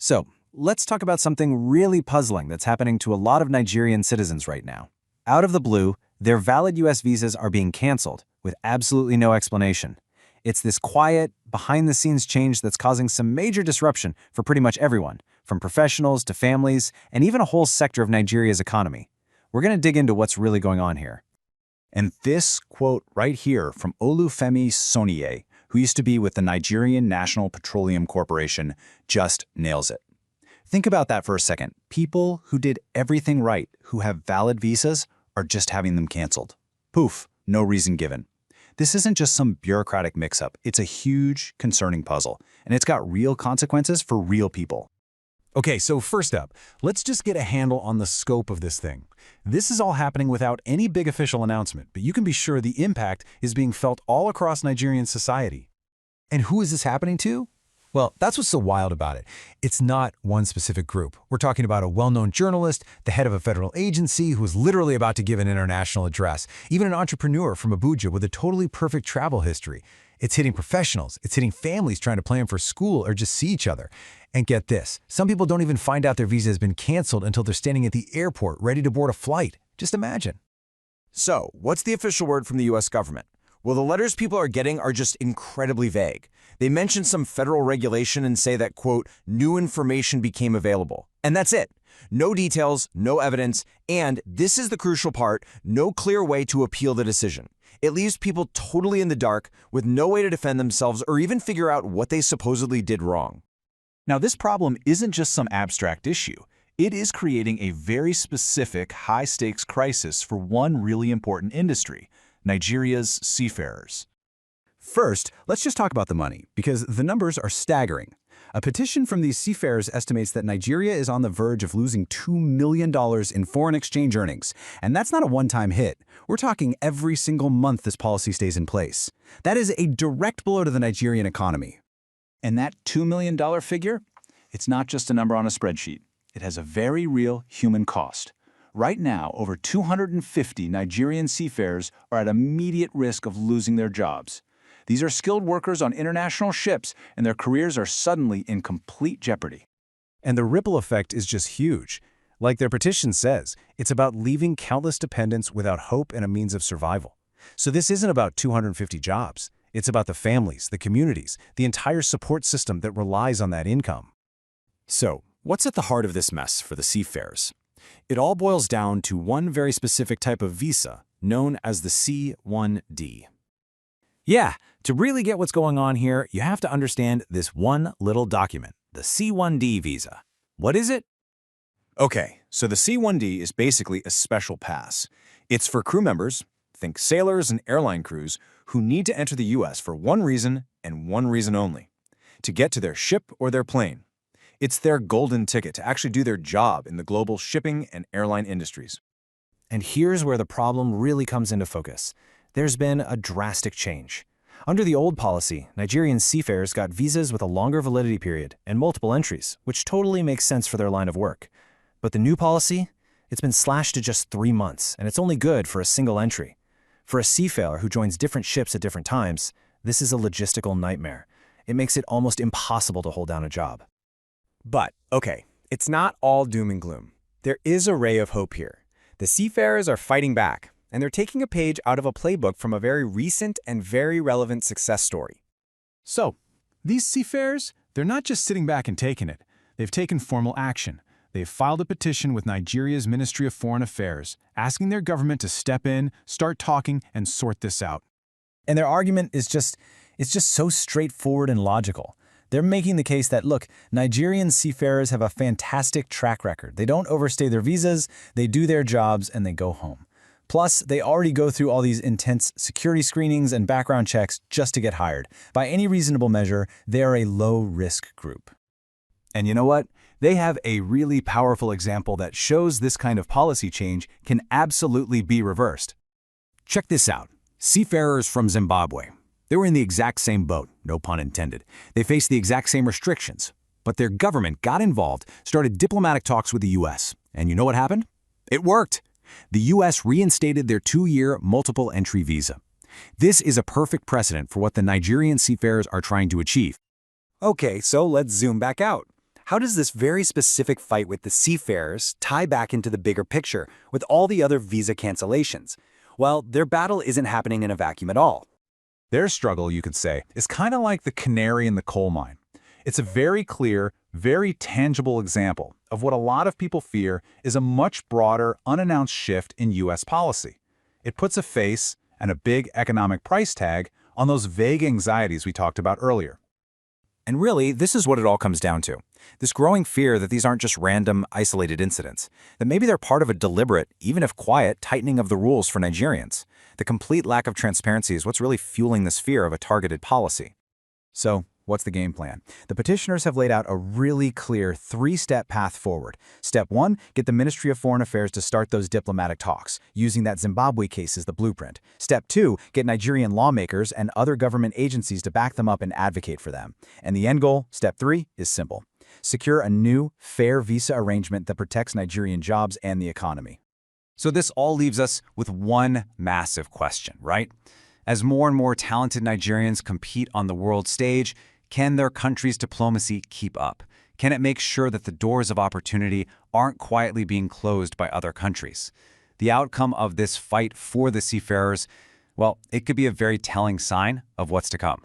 So, let's talk about something really puzzling that's happening to a lot of Nigerian citizens right now. Out of the blue, their valid US visas are being canceled with absolutely no explanation. It's this quiet, behind-the-scenes change that's causing some major disruption for pretty much everyone, from professionals to families, and even a whole sector of Nigeria's economy. We're going to dig into what's really going on here. And this quote right here from Olufemi Soniye, who used to be with the Nigerian National Petroleum Corporation, just nails it. Think about that for a second. People who did everything right, who have valid visas, are just having them canceled. Poof, no reason given. This isn't just some bureaucratic mix-up. It's a huge, concerning puzzle, and it's got real consequences for real people. Okay, so first up, let's just get a handle on the scope of this thing. This is all happening without any big official announcement, but you can be sure the impact is being felt all across Nigerian society. And who is this happening to? Well, that's what's so wild about it. It's not one specific group. We're talking about a well-known journalist, the head of a federal agency who is literally about to give an international address, even an entrepreneur from Abuja with a totally perfect travel history. It's hitting professionals, it's hitting families trying to plan for school or just see each other. And get this, some people don't even find out their visa has been canceled until they're standing at the airport ready to board a flight. Just imagine. So, what's the official word from the US government? Well, the letters people are getting are just incredibly vague. They mention some federal regulation and say that, quote, new information became available. And that's it. No details, no evidence, and this is the crucial part, no clear way to appeal the decision. It leaves people totally in the dark with no way to defend themselves or even figure out what they supposedly did wrong. Now, this problem isn't just some abstract issue. It is creating a very specific, high-stakes crisis for one really important industry, Nigeria's seafarers. First, let's just talk about the money, because the numbers are staggering. A petition from these seafarers estimates that Nigeria is on the verge of losing $2 million in foreign exchange earnings, and that's not a one-time hit. We're talking every single month this policy stays in place. That is a direct blow to the Nigerian economy. And that $2 million figure? It's not just a number on a spreadsheet. It has a very real human cost. Right now, over 250 Nigerian seafarers are at immediate risk of losing their jobs. These are skilled workers on international ships, and their careers are suddenly in complete jeopardy. And the ripple effect is just huge. Like their petition says, it's about leaving countless dependents without hope and a means of survival. So this isn't about 250 jobs. It's about the families, the communities, the entire support system that relies on that income. So, what's at the heart of this mess for the seafarers? It all boils down to one very specific type of visa, known as the C1D. Yeah, to really get what's going on here, you have to understand this one little document, the C1D visa. What is it? Okay, so the C1D is basically a special pass. It's for crew members, think sailors and airline crews, who need to enter the US for one reason and one reason only: to get to their ship or their plane. It's their golden ticket to actually do their job in the global shipping and airline industries. And here's where the problem really comes into focus. There's been a drastic change. Under the old policy, Nigerian seafarers got visas with a longer validity period and multiple entries, which totally makes sense for their line of work. But the new policy? It's been slashed to just 3 months, and it's only good for a single entry. For a seafarer who joins different ships at different times, this is a logistical nightmare. It makes it almost impossible to hold down a job. But, okay, it's not all doom and gloom. There is a ray of hope here. The seafarers are fighting back, and they're taking a page out of a playbook from a very recent and very relevant success story. So, these seafarers, they're not just sitting back and taking it. They've taken formal action. They've filed a petition with Nigeria's Ministry of Foreign Affairs, asking their government to step in, start talking, and sort this out. And their argument is just so straightforward and logical. They're making the case that, look, Nigerian seafarers have a fantastic track record. They don't overstay their visas, they do their jobs, and they go home. Plus, they already go through all these intense security screenings and background checks just to get hired. By any reasonable measure, they are a low-risk group. And you know what? They have a really powerful example that shows this kind of policy change can absolutely be reversed. Check this out. Seafarers from Zimbabwe. They were in the exact same boat, no pun intended. They faced the exact same restrictions. But their government got involved, started diplomatic talks with the US. And you know what happened? It worked. The US reinstated their 2-year multiple entry visa. This is a perfect precedent for what the Nigerian seafarers are trying to achieve. Okay, so let's zoom back out. How does this very specific fight with the seafarers tie back into the bigger picture with all the other visa cancellations? Well, their battle isn't happening in a vacuum at all. Their struggle, you could say, is kind of like the canary in the coal mine. It's a very clear, very tangible example of what a lot of people fear is a much broader, unannounced shift in U.S. policy. It puts a face and a big economic price tag on those vague anxieties we talked about earlier. And really, this is what it all comes down to. This growing fear that these aren't just random, isolated incidents, that maybe they're part of a deliberate, even if quiet, tightening of the rules for Nigerians. The complete lack of transparency is what's really fueling this fear of a targeted policy. So, what's the game plan? The petitioners have laid out a really clear three-step path forward. Step 1, get the Ministry of Foreign Affairs to start those diplomatic talks, using that Zimbabwe case as the blueprint. Step 2, get Nigerian lawmakers and other government agencies to back them up and advocate for them. And the end goal, step 3, is simple. Secure a new, fair visa arrangement that protects Nigerian jobs and the economy. So this all leaves us with one massive question, right? As more and more talented Nigerians compete on the world stage, can their country's diplomacy keep up? Can it make sure that the doors of opportunity aren't quietly being closed by other countries? The outcome of this fight for the seafarers, well, it could be a very telling sign of what's to come.